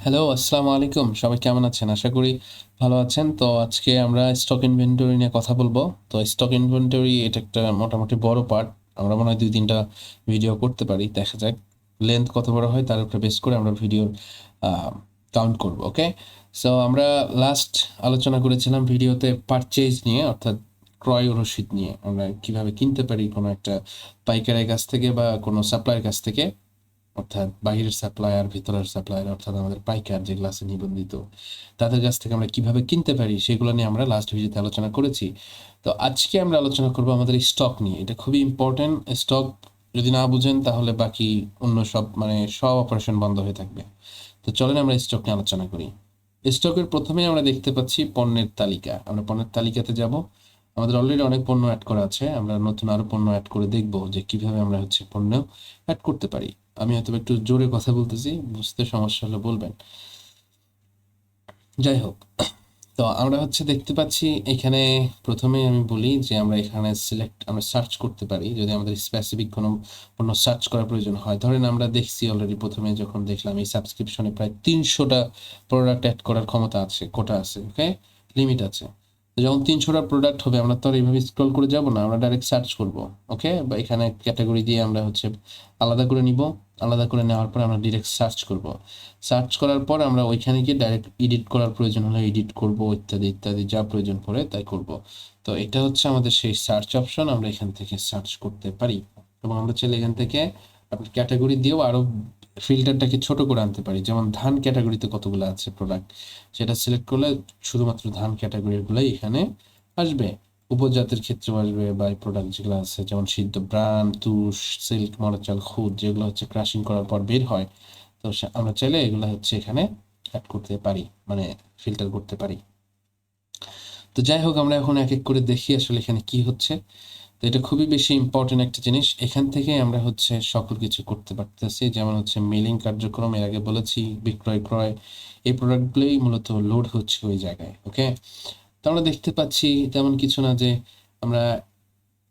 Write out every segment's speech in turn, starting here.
Hello, আসসালামু আলাইকুম। সবাই কেমন আছেন? আশা করি ভালো আছেন। তো আজকে আমরা স্টক ইনভেন্টরি নিয়ে কথা বলবো। তো স্টক ইনভেন্টরি এটা একটা মোটামুটি বড় পার্ট। আমরা মনে হয় ২-৩ টা ভিডিও করতে পারি। দেখা যাক লেন্থ কত বড় হয় তার উপরে বেস করে আমরা ভিডিওর আ কাউন্ট করব। ওকে? সো আমরা লাস্ট আলোচনা করেছিলাম ভিডিওতে পারচেজ নিয়ে অর্থাৎ ক্রয় ও রসিদ নিয়ে। আমরা কিভাবে কিনতে পারি কোনো একটা পাইকারের কাছ থেকে বা কোনো সাপ্লায়ারের কাছ থেকে। অর্থাৎ বাহিরের সাপ্লায়ার, ভিতরের সাপ্লায়ার অর্থাৎ আমাদের পাইকার যেগুলো আছে নিবন্ধিত, তাদের কাছ থেকে আমরা কিভাবে কিনতে পারি সেগুলো নিয়ে আমরা লাস্ট ভিডিওতে আলোচনা করেছি। তো আজকে আমরা আলোচনা করব আমাদের স্টক নিয়ে। এটা খুবই ইম্পর্টেন্ট। স্টক যদি না বুঝেন তাহলে বাকি অন্য সব সব অপারেশন বন্ধ হয়ে থাকবে। তো চলেন আমরা স্টক নিয়ে আলোচনা করি। স্টকের প্রথমেই আমরা দেখতে পাচ্ছি পণ্যের তালিকা। আমরা পণ্যের তালিকাতে যাব। আমাদের অলরেডি অনেক পণ্য অ্যাড করা আছে। আমরা নতুন আরো পণ্য অ্যাড করে দেখব যে কিভাবে আমরা পণ্য অ্যাড করতে পারি। আমি হয়তো একটু জোরে কথা বলতেছি, বুঝতে সমস্যা হলে বলবেন। যাই হোক, তো আমরা দেখতে পাচ্ছি এখানে প্রথমেই আমি বলি যে আমরা এখানে আমরা সার্চ করতে পারি যদি আমাদের স্পেসিফিক কোনো পণ্য সার্চ করার প্রয়োজন হয়। ধরেন আমরা দেখছি অলরেডি প্রথমে যখন দেখলাম এই সাবস্ক্রিপশনে প্রায় ৩০০টা প্রোডাক্ট অ্যাড করার ক্ষমতা আছে, কোটা আছে, ওকে? লিমিট আছে। তো যখন ৩০০টা প্রোডাক্ট হবে আমরা তো আর এইভাবে স্ক্রল করে যাব না, আমরা ডাইরেক্ট সার্চ করব। ওকে? বা এখানে ক্যাটাগরি দিয়ে আমরা আলাদা করে নিব। আলাদা করে নেওয়ার পর আমরা ডিরেক্ট সার্চ করব। সার্চ করার পর আমরা ওইখানে গিয়ে ডাইরেক্ট এডিট করার প্রয়োজন হলে এডিট করব, ইত্যাদি ইত্যাদি যা প্রয়োজন পড়ে তাই করব। তো এটা আমাদের সেই সার্চ অপশন। আমরা এখান থেকে সার্চ করতে পারি এবং আমরা চাইলে এখান থেকে আপনার ক্যাটাগরি দিয়েও আরও ফিল্টারটাকে ছোট করে আনতে পারি। যেমন ধান ক্যাটাগরিতে কতগুলো আছে প্রোডাক্ট, সেটা সিলেক্ট করলে শুধুমাত্র ধান ক্যাটাগরিগুলোই এখানে আসবে। উপজাতের ক্ষেত্রেও আসবে বা এই প্রোডাক্ট যেগুলো আছে যেমন সিদ্ধ ব্রান, তুষ, সিল্ক, মরার চাল, খুদ যেগুলো ক্রাশিং করার পর বের হয়। তো আমরা চাইলে এগুলো এখানে অ্যাড করতে পারি, মানে ফিল্টার করতে পারি। তো যাই হোক, আমরা এখন এক এক করে দেখি আসলে এখানে কি হচ্ছে। তো এটা খুবই বেশি ইম্পর্টেন্ট একটা জিনিস। এখান থেকে আমরা সকল কিছু করতে পারতেছি, যেমন মেলিং কার্যক্রম, এর আগে বলেছি বিক্রয় ক্রয়, এই প্রোডাক্টগুলোই মূলত লোড হচ্ছে ওই জায়গায়। ওকে? তো আমরা দেখতে পাচ্ছি তেমন কিছু না যে আমরা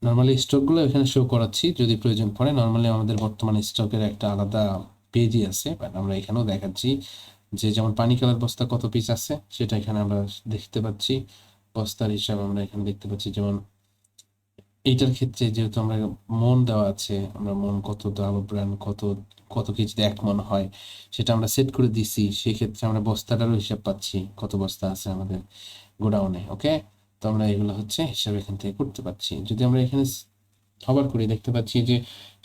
নর্মালি স্টকগুলো এখানে শো করাচ্ছি যদি প্রয়োজন পড়ে। নর্মালি আমাদের বর্তমানে স্টকের একটা আলাদা পেজই আছে, বাট আমরা এখানেও দেখাচ্ছি যে যেমন পানি কালার বস্তা কত পিস আছে সেটা এখানে আমরা দেখতে পাচ্ছি। বস্তার হিসাব আমরা এখানে দেখতে পাচ্ছি। যেমন এইটার ক্ষেত্রে যেহেতু আমরা মন দেওয়া আছে, আমরা মন কত দাম ব্র্যান্ড কত কত কেজিতে ১ মন হয় সেটা আমরা সেট করে দিছি। সেক্ষেত্রে আমরা বস্তাটারও হিসাব পাচ্ছি কত বস্তা আছে আমাদের গোডাউনে। ওকে? তো আমরা এগুলো হিসাব এখান থেকে করতে পারছি। যদি আমরা এখানে hover করি দেখতে পাচ্ছি যে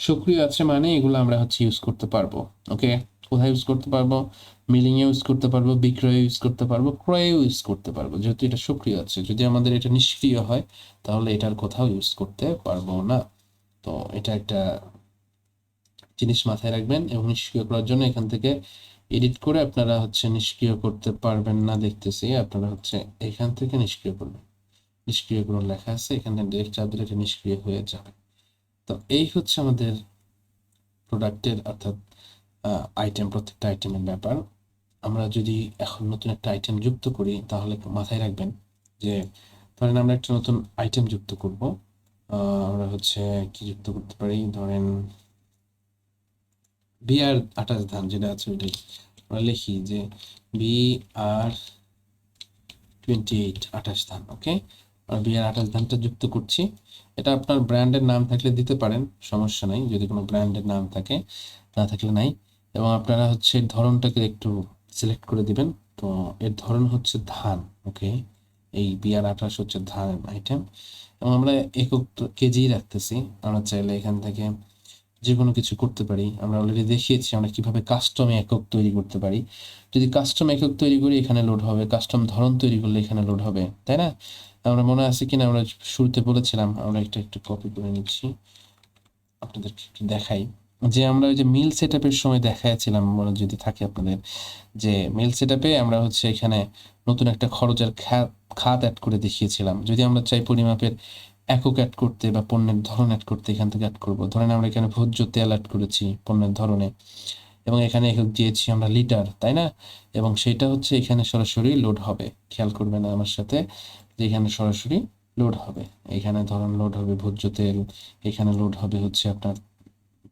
সক্রিয় আছে, মানে এগুলো আমরা ইউজ করতে পারবো। ওকে? কোথায় ইউজ করতে পারবো? মিলিং এ ইউজ করতে পারবো, বিক্রয়ে ইউজ করতে পারবো, ক্রয়েও ইউজ করতে পারবো। যেহেতু এটা সক্রিয় আছে, যদি আমাদের এটা নিষ্ক্রিয় হয় তাহলে এটার কোথাও ইউজ করতে পারবো না। তো এটা একটা জিনিস মাথায় রাখবেন এবং নিষ্ক্রিয় করার জন্য এখান থেকে এডিট করে আপনারা নিষ্ক্রিয় করতে পারবেন না দেখতেছি। আপনারা এখান থেকে নিষ্ক্রিয় করবেন। নিষ্ক্রিয় করুন লেখা আছে, এখানে ডিরেক্ট চাপ দিলে এটা নিষ্ক্রিয় হয়ে যাবে। তো এই আমাদের প্রোডাক্টের অর্থাৎ আইটেম, প্রত্যেকটা আইটেমের ব্যাপার। আমরা যদি এখন নতুন একটা আইটেম যুক্ত করি তাহলে মাথায় রাখবেন যে ধরেন আমরা একটা নতুন আইটেম যুক্ত করব। আমরা কি যুক্ত করতে পারি, ধরেন বিআর ২৮ ধান যেটা আছে ওইটাই আমরা লিখি যে বিআর 28 ২৮ ধান। ওকে? আর বিআর ২৮ ধানটা যুক্ত করছি। এটা আপনার ব্র্যান্ডের নাম থাকলে দিতে পারেন, সমস্যা নাই যদি কোনো ব্র্যান্ডের নাম থাকে, না থাকলে নাই। এবং আপনারা ধরনটাকে একটু সিলেক্ট করে দিবেন। তো এর ধরন ধান। ওকে? এই বিআর ২৮ ধান আইটেম এবং আমরা একক কেজি রাখতেছি। আমরা চাইলে এখান থেকে যেকোনো কিছু করতে পারি। আমরা অলরেডি দেখিয়েছি আমরা কিভাবে কাস্টম একক তৈরি করতে পারি। যদি কাস্টম একক তৈরি করি এখানে লোড হবে, কাস্টম ধরন তৈরি করলে এখানে লোড হবে, তাই না? আমরা মনে আছে কিনা আমরা শুরুতে বলেছিলাম, আমরা একটা একটু কপি করে নিচ্ছি, আপনাদেরকে একটু দেখাই যে আমরা ওই যে মিল সেটআপের সময় দেখাচ্ছিলাম, মনে যদি থাকে আপনাদের, যে মিল সেটআপে আমরা এখানে নতুন একটা খরচের খাত অ্যাড করে দেখিয়েছিলাম। যদি আমরা চাই পরিমাপের একক অ্যাড করতে বা পণ্যের ধরন অ্যাড করতে এখান থেকে অ্যাড করব। ধরেন আমরা এখানে ভোজ্য তেল অ্যাড করেছি পণ্যের ধরনে এবং এখানে একক দিয়েছি আমরা লিটার, তাই না? এবং সেটা এখানে সরাসরি লোড হবে। খেয়াল করবেন আমার সাথে যে এখানে সরাসরি লোড হবে। এখানে ধরুন লোড হবে ভোজ্য তেল, এখানে লোড হবে আপনার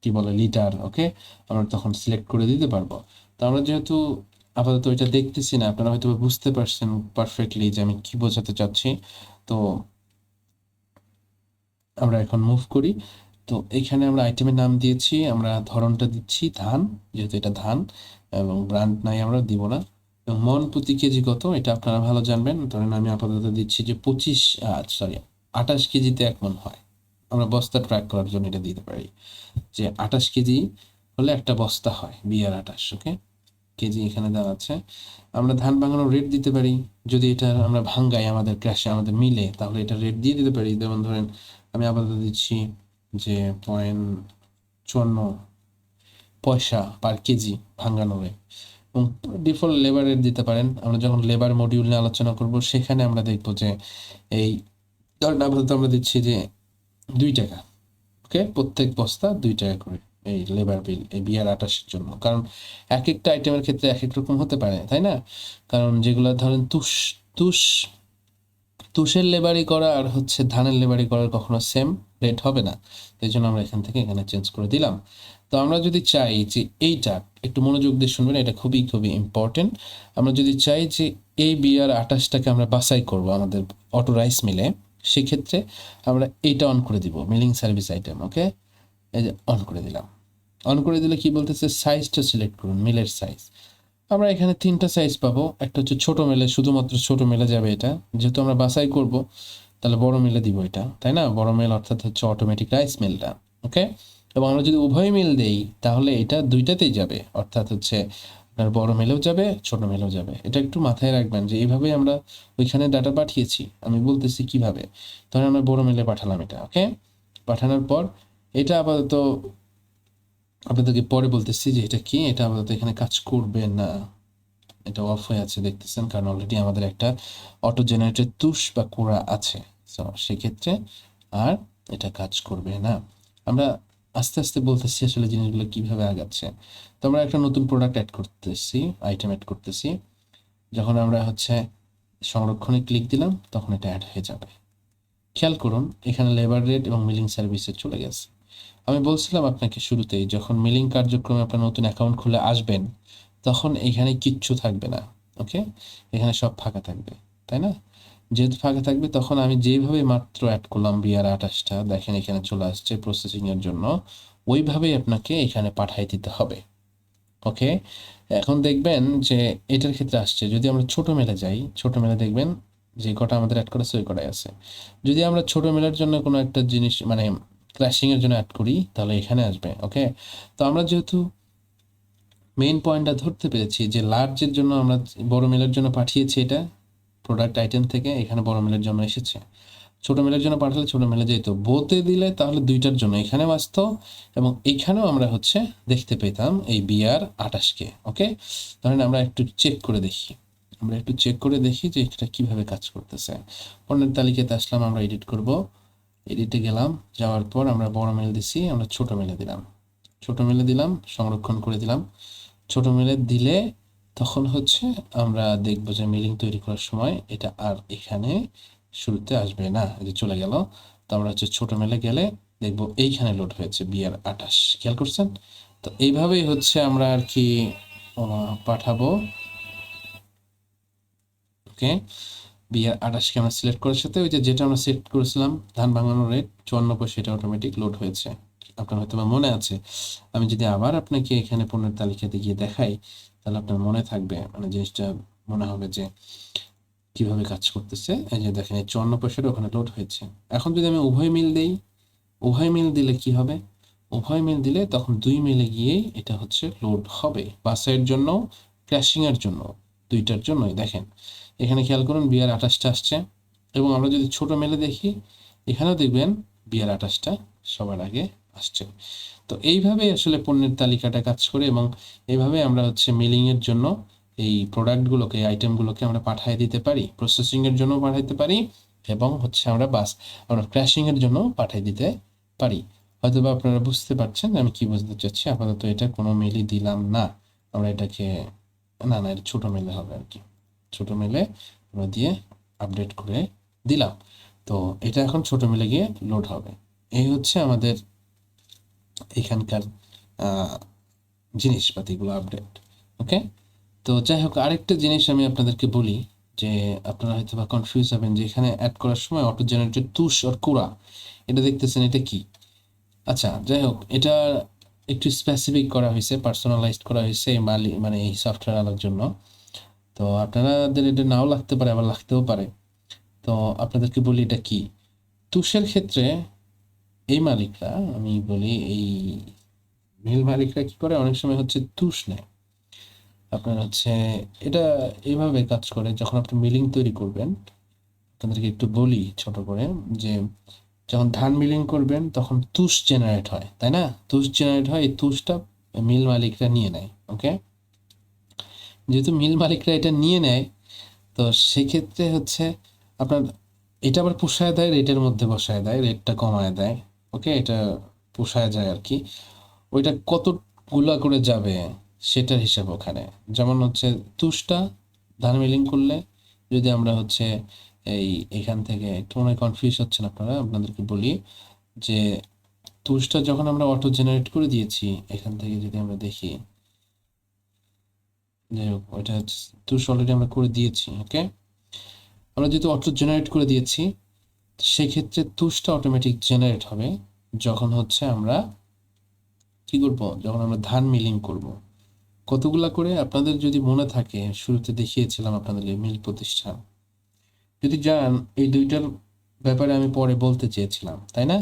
কি বলে লিটার। ওকে? আমরা তখন সিলেক্ট করে দিতে পারবো। তো আমরা যেহেতু আপাতত এটা দেখতেছি না, আপনারা হয়তো বুঝতে পারছেন পারফেক্টলি যে আমি কি বোঝাতে চাচ্ছি। তো আমরা এখন মুভ করি। তো এখানে আমরা আইটেমের নাম দিয়েছি, আমরা ধরনটা দিচ্ছি ধান, যেহেতু এটা ধান এবং ব্র্যান্ড নাই আমরা দিব না। এবং মন প্রতি কেজি কত এটা আপনারা ভালো জানবেন। ধরেন আমি আপাতত দিচ্ছি যে 28 কেজিতে 1 মণ হয়। আমরা বস্তা ট্র্যাক করার জন্য এটা দিতে পারি যে 28 কেজি হলে একটা বস্তা হয়, বিয়ার 28। ওকে, কেজি এখানে দেওয়া আছে। আমরা ধান ভাঙানোর রেট দিতে পারি, যদি এটা আমরা ভাঙ্গাই আমাদের ক্র্যাশে আমাদের মিলে, তাহলে এটা রেট দিয়ে দিতে পারি। যেমন ধরেন আমি আপাতত দিচ্ছি যে 0.54 পার কেজি ভাঙ্গানো রেট। এবং ডিফল্ট লেবার রেট দিতে পারেন। আমরা যখন লেবার মডিউল নিয়ে আলোচনা করব সেখানে আমরা দেখব যে এই ধরেন আপাতত আমরা দিচ্ছি যে 2 টাকা। ওকে, প্রত্যেক বস্তা 2 টাকা করে এই লেবার বিল এই বিয়ার 28-এর জন্য। কারণ এক একটা আইটেমের ক্ষেত্রে এক এক রকম হতে পারে, তাই না? কারণ যেগুলো ধরেন তুষ তুষের লেবারি করা আর হচ্ছে ধানের লেবারি করার কখনো সেম রেট হবে না। এই জন্য আমরা এখান থেকে এখানে চেঞ্জ করে দিলাম। তো আমরা যদি চাই যে এইটা একটু মনোযোগ দিয়ে শুনবেন, এটা খুবই খুবই ইম্পর্টেন্ট। আমরা যদি চাই যে এই বিয়ার 28টাকে আমরা বাছাই করব আমাদের অটো রাইস মিলে, সেক্ষেত্রে আমরা এইটা অন করে দিব, মিলিং সার্ভিস আইটেম। ওকে, এই যে অন করে দিলাম। অন করে দিলে কি বলতেছে, সাইজটা সিলেক্ট করুন, মিলের সাইজ। আমরা এখানে 3টা সাইজ পাবো। একটা হচ্ছে ছোট মেলে, শুধুমাত্র ছোট মেলে যাবে এটা, যেহেতু আমরা বাছাই করব তাহলে বড় মেলে দিব এটা, তাই না? বড় মেল অর্থাৎ হচ্ছে অটোমেটিক রাইস মিলটা। ওকে, এবং আমরা যদি উভয় মিল দেই তাহলে এটা দুইটাতেই যাবে, অর্থাৎ হচ্ছে আপনার বড় মেলেও যাবে ছোট মেলেও যাবে। এটা একটু মাথায় রাখবেন যে এইভাবে আমরা ওইখানে ডাটা পাঠিয়েছি। আমি বলতেছি কিভাবে, ধরেন আমরা বড় মেলে পাঠালাম এটা। ওকে, পাঠানোর পর এটা আপাতত আপনাদেরকে পরে বলতেছি যে এটা কি, এটা আপাতত এখানে কাজ করবে না, এটা অফ হয়ে আছে দেখতেছেন, কারণ অলরেডি আমাদের একটা অটো জেনারেটেড তুষ বা কুড়া আছে। সো সেক্ষেত্রে আর এটা কাজ করবে না। আমরা আস্তে আস্তে বলতেছি আসলে জিনিসগুলো কিভাবে আগাচ্ছে। তো আমরা একটা নতুন প্রোডাক্ট অ্যাড করতেছি, আইটেম অ্যাড করতেছি। যখন আমরা হচ্ছে সংরক্ষণে ক্লিক দিলাম তখন এটা অ্যাড হয়ে যাবে। খেয়াল করুন এখানে লেবার রেট এবং মিলিং সার্ভিসে চলে গেছে। আমি বলছিলাম আপনাকে শুরুতেই, যখন মিলিং কার্যক্রমে আপনার নতুন অ্যাকাউন্ট খুলে আসবেন তখন এখানে কিচ্ছু থাকবে না। ওকে, এখানে সব ফাঁকা থাকবে, তাই না? যেহেতু ফাঁকা থাকবে তখন আমি যেইভাবে মাত্র অ্যাড করলাম বিয়ার 28টা, দেখেন এখানে চলে আসছে প্রসেসিংয়ের জন্য, ওইভাবেই আপনাকে এখানে পাঠাই দিতে হবে। ওকে, এখন দেখবেন যে এটার ক্ষেত্রে আসছে। যদি আমরা ছোট মেলে যাই, ছোট মেলে দেখবেন যে কটা আমাদের অ্যাড করা আছে ওই কটাই আছে। যদি আমরা ছোট মেলের জন্য কোনো একটা জিনিস মানে ক্র্যাশিংয়ের জন্য অ্যাড করি তাহলে এখানে আসবে। ওকে, তো আমরা যেহেতু মেইন পয়েন্টটা ধরতে পেরেছি যে লার্জের জন্য আমরা বড় মেলের জন্য পাঠিয়েছি, এটা প্রোডাক্ট আইটেম থেকে এখানে বড় মেলের জন্য এসেছে। ছোট মেলের জন্য পাঠালে ছোট মেলে যেত, বোতে দিলে তাহলে দুইটার জন্য এখানেও আসতো এবং এইখানেও আমরা হচ্ছে দেখতে পেতাম এই বিয়ার 28কে। ওকে, ধরেন আমরা একটু চেক করে দেখি, আমরা একটু চেক করে দেখি যে এটা কিভাবে কাজ করতেছে। পণ্যের তালিকাতে আসলাম, আমরা এডিট করব, এডিটে গেলাম, যাওয়ার পর আমরা বড় মেল দিছি, আমরা ছোট মেলে দিলাম, ছোট মেলে দিলাম, সংরক্ষণ করে দিলাম। ছোট মেলে দিলে তখন হচ্ছে আমরা দেখবো যে মিলিং তৈরি করার সময় এটা আর এখানে শুরুতে আসবে না, এই যে চলে গেল। তো আমরা হচ্ছে ছোট মেলে গেলে দেখবো এইখানে লোড হয়েছে বিয়ার 28। খেয়াল করছেন? তো এইভাবেই হচ্ছে আমরা আর কি পাঠাবো। ওকে, বিয়ার 28কে আমরা সিলেক্ট করার সাথে ওই যে যেটা আমরা সেট করেছিলাম ধান ভাঙানোর রেট 54 পয়সা, এটা অটোমেটিক লোড হয়েছে। আপনার হয়তো বা মনে আছে, আমি যদি আবার আপনাকে এখানে পণ্যের তালিকাতে গিয়ে দেখাই তাহলে আপনার মনে থাকবে, মানে জিনিসটা মনে হবে যে কিভাবে কাজ করতেছে। এই যে দেখেন 54 পয়সাটা ওখানে লোড হয়েছে। এখন যদি আমি উভয় মিল দেই, উভয় মিল দিলে কি হবে, উভয় মিল দিলে তখন 2 মিলে গিয়েই এটা হচ্ছে লোড হবে, বাসের জন্য ক্র্যাশিংয়ের জন্য দুইটার জন্যই। দেখেন এখানে খেয়াল করুন বিয়ার 28টা আসছে এবং আমরা যদি ছোট মেলে দেখি এখানেও দেখবেন বিয়ার 28টা সবার আগে আসছে। তো এইভাবেই আসলে পণ্যের তালিকাটা কাজ করে এবং এইভাবে আমরা হচ্ছে মিলিংয়ের জন্য এই প্রোডাক্টগুলোকে, আইটেমগুলোকে আমরা পাঠিয়ে দিতে পারি, প্রসেসিংয়ের জন্য পাঠাইতে পারি এবং হচ্ছে আমরা ক্র্যাশিংয়ের জন্য পাঠিয়ে দিতে পারি। হয়তো বা আপনারা বুঝতে পারছেন আমি কি বুঝতে চাচ্ছি। আপাতত এটা কোনো মেলই দিলাম না, আমরা এটাকে না এটা ছোটো মেলে হবে আর কি, ছোটো মেলে আমরা দিয়ে আপডেট করে দিলাম। তো এটা এখন ছোটো মেলে গিয়ে লোড হবে। এই হচ্ছে আমাদের এখানকার জিনিসপাতিগুলো আপডেট। ওকে, তো যাই হোক, আরেকটা জিনিস আমি আপনাদেরকে বলি যে আপনারা হয়তো বা কনফিউজ হবেন যে এখানে অ্যাড করার সময় অটো জেনারেটেড তুষ আর কুড়া এটা দেখতেছেন, এটা কি? আচ্ছা, যাই হোক, এটা একটু স্পেসিফিক করা হয়েছে, পার্সোনালাইজড করা হয়েছে এই মানে এই সফটওয়্যার আনার জন্য। তো আপনাদের এটা নাও লাগতে পারে, আবার লাগতেও পারে। তো আপনাদেরকে বলি এটা কি। তুষের ক্ষেত্রে এই মালিকরা, আমি বলি এই মিল মালিকরা কি করে, অনেক সময় হচ্ছে তুষ নেয়। আপনার হচ্ছে এটা এইভাবে কাজ করে, যখন আপনি মিলিং তৈরি করবেন, আপনাদেরকে একটু বলি ছোট করে, যে যখন ধান মিলিং করবেন তখন তুষ জেনারেট হয়, তাই না? তুষ জেনারেট হয়, এই তুষটা মিল মালিকরা নিয়ে নেয়। ওকে, যেহেতু মিল মালিকরা এটা নিয়ে নেয়, তো সেক্ষেত্রে হচ্ছে আপনার এটা আবার পোষায় দেয়, রেটের মধ্যে বসায় দেয়, রেটটা কমায় দেয়। ওকে, এটা পোষায় যায় আর কি। ওইটা কতগুলা করে যাবে সেটার হিসাব ওখানে। যেমন হচ্ছে তুষটা ধান মিলিং করলে, যদি আমরা হচ্ছে এখান থেকে একটু মনে হয় কনফিউজ হচ্ছেন আপনারা, আপনাদেরকে বলি যে তুষটা যখন আমরা অটো জেনারেট করে দিয়েছি, এখান থেকে যদি আমরা দেখি, যাই হোক, ওইটা তুষ অলরেডি আমরা করে দিয়েছি। ওকে, আমরা যেহেতু অটো জেনারেট করে দিয়েছি, সেক্ষেত্রে তুষটা অটোমেটিক জেনারেট হবে যখন হচ্ছে আমরা কি করব, যখন আমরা ধান মিলিং করব। কতগুলা করে আপনাদের যদি মনে থাকে, শুরুতে দেখিয়েছিলাম আপনাদেরকে মিল প্রতিষ্ঠান, যদি যান, এই দুইটার ব্যাপারে আমি পরে বলতে চেয়েছিলাম, তাই না?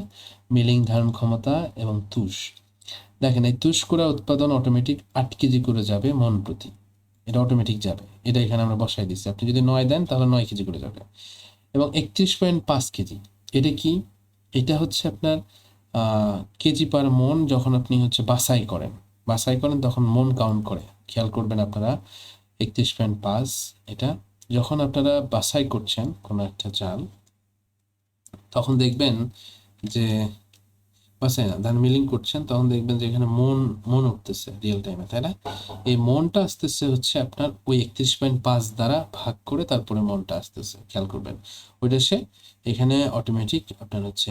মিলিং ধারণ ক্ষমতা এবং তুষ। দেখেন, এই তুষ করা উৎপাদন অটোমেটিক 8 কেজি করে যাবে মন প্রতি। এটা অটোমেটিক যাবে, এটা এখানে আমরা বসাই দিচ্ছি। আপনি যদি 9 দেন তাহলে 9 কেজি করে যাবে। এবং 31.5 কেজি, এটা কি? এটা হচ্ছে আপনার কেজি পার মন। যখন আপনি হচ্ছে বাছাই করেন তখন মন কাউন্ট করে, খেয়াল করবেন আপনারা। 31.5, এটা যখন আপনারা বাছাই করছেন কোনো একটা চাল, তখন দেখবেন যে বাছাই না, ধান মিলিং করছেন, তখন দেখবেন যে এখানে মন মন উঠতেছে রিয়েল টাইমে, তাই না? এই মনটা আসতেছে হচ্ছে আপনার ওই 31.5 দ্বারা ভাগ করে, তারপরে মনটা আসতেছে, খেয়াল করবেন। ওইটা সে এখানে অটোমেটিক আপনার হচ্ছে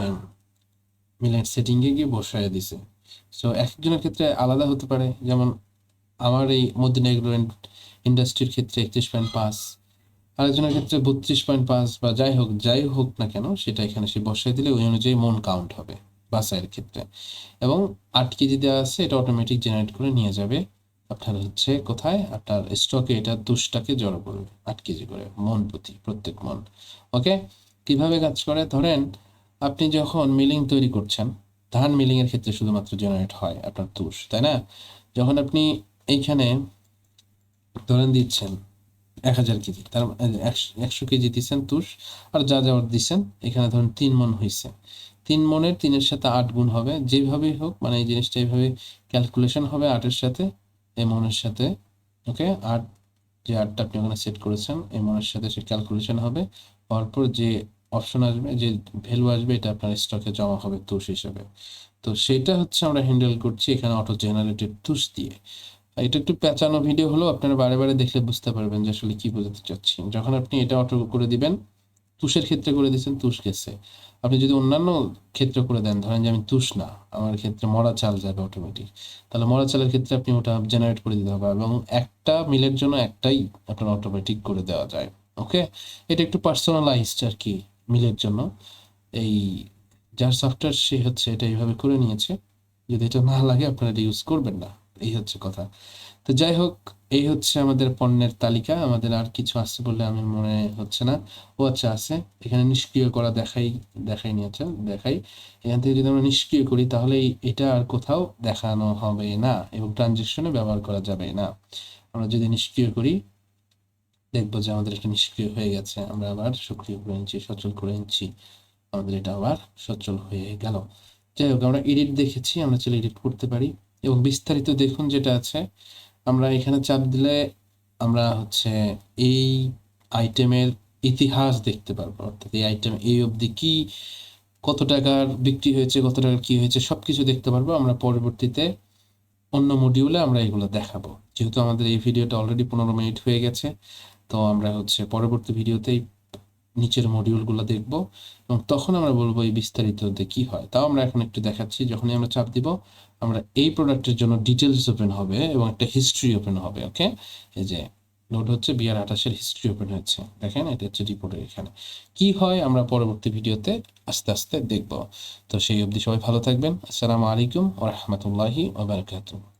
মিলের সেটিংয়ে গিয়ে বসায় দিছে। সো একজনের ক্ষেত্রে আলাদা হতে পারে, যেমন আমার এই মদিনা এগ্রো ইন্ডাস্ট্রির ক্ষেত্রে 31.5, আরেকজনের ক্ষেত্রে 32.5, বা যাই হোক না কেন, সেটা এখানে সে বসায় দিলে ওই অনুযায়ী মন কাউন্ট হবে বাসাইয়ের ক্ষেত্রে। এবং 8 কেজি দেওয়া আছে, এটা অটোমেটিক জেনারেট করে নিয়ে যাবে আপনার হচ্ছে কোথায়, আপনার স্টকে। এটা 10টাকে জড়ো করবে 8 কেজি করে মন প্রতি, প্রত্যেক মন। ওকে, কিভাবে কাজ করে, ধরেন আপনি যখন মিলিং তৈরি করছেন, ধান মিলিং এর ক্ষেত্রে শুধুমাত্র জেনারেট হয় আপনার তুষ, তাই না? যখন আপনি এইখানে ধরেন দিচ্ছেন 1000 কেজি, তার 100 কেজি দিচ্ছেন তুষ, আর যা যাওয়ার দিচ্ছেন, এখানে ধরুন 3 মন হয়েছে। 3 মনের 3-এর সাথে 8 গুণ হবে, যেভাবেই হোক, মানে এই জিনিসটা এইভাবে ক্যালকুলেশন হবে 8-এর সাথে, এই মনের সাথে। ওকে, 8, যে 8টা আপনি ওখানে সেট করেছেন, এই মনের সাথে সে ক্যালকুলেশন হবে, হওয়ার পর যে অপশন আসবে, যে ভ্যালু আসবে, এটা আপনার স্টকে জমা হবে তুষ হিসেবে। তো সেটা হচ্ছে আমরা হ্যান্ডেল করছি এখানে অটো জেনারেটেড তুষ দিয়ে। এটা একটু পেঁচানো ভিডিও হলো, আপনারা বারে বারে দেখলে বুঝতে পারবেন যে আসলে কি বোঝাতে চাচ্ছি। যখন আপনি এটা অটো করে দিবেন, তুষের ক্ষেত্রে করে দিচ্ছেন, তুষ গেছে। আপনি যদি অন্যান্য ক্ষেত্রে করে দেন, ধরেন যে আমি তুষ না, আমার ক্ষেত্রে মরা চাল যাবে অটোমেটিক, তাহলে মরা চালের ক্ষেত্রে আপনি ওটা জেনারেট করে দিতে হবে, এবং একটা মিলের জন্য একটাই আপনার অটোমেটিক করে দেওয়া যায়। ওকে, এটা একটু পার্সোনালাইজড আর কি মিলের জন্য। এই যার সফটওয়্যার সে হচ্ছে এটা এইভাবে করে নিয়েছে। যদি এটা না লাগে আপনারা এটা ইউজ করবেন না, এই হচ্ছে কথা। তো যাই হোক, এই হচ্ছে আমাদের পণ্যের তালিকা। আমাদের আর কিছু আছে বলে আমি মনে হচ্ছে না। ও আচ্ছা, আছে এখানে নিষ্ক্রিয় করা, দেখাই নিয়েছে, দেখাই। এখান থেকে যদি আমরা নিষ্ক্রিয় করি, তাহলে এটা আর কোথাও দেখানো হবে না এবং ট্রানজেকশনে ব্যবহার করা যাবে না। আমরা যদি নিষ্ক্রিয় করি, দেখবো যে আমাদের এটা নিষ্ক্রিয় হয়ে গেছে। আমরা আবার সক্রিয় করে নিচ্ছি, সচল করে নিচ্ছি, আমাদের এটা আবার সচল হয়ে গেল। যাই হোক, আমরা এডিট দেখেছি, আমরা চলে এডিট করতে পারি। এবং বিস্তারিত দেখুন যেটা আছে, আমরা এখানে চাপ দিলে আমরা হচ্ছে এই আইটেমের ইতিহাস দেখতে পারবো, অর্থাৎ এই আইটেম এই অবধি কি, কত টাকার বিক্রি হয়েছে, কত টাকার কি হয়েছে, সবকিছু দেখতে পারবো। আমরা পরবর্তীতে অন্য মডিউলে আমরা এগুলো দেখাবো। যেহেতু আমাদের এই ভিডিওটা অলরেডি 15 মিনিট হয়ে গেছে, তো আমরা হচ্ছে পরবর্তী ভিডিওতেই নিচের মডিউলগুলো দেখব, এবং তখন আমরা বলবো এই বিস্তারিততে কি হয়। তাও আমরা এখন একটু দেখাচ্ছি। যখনই আমরা চাপ দিব, আমরা এই প্রোডাক্টের জন্য ডিটেলস ওপেন হবে এবং একটা হিস্ট্রি ওপেন হবে। ওকে, এই যে লোড হচ্ছে, BR28 হিস্ট্রি ওপেন হচ্ছে, দেখেন এটা হচ্ছে রিপোর্টের। এখানে কি হয় আমরা পরবর্তী ভিডিওতে আস্তে আস্তে দেখব। তো সেই অবধি সবাই ভালো থাকবেন। আসসালামু আলাইকুম ওয়া রাহমাতুল্লাহি ওয়া বারাকাতুহু।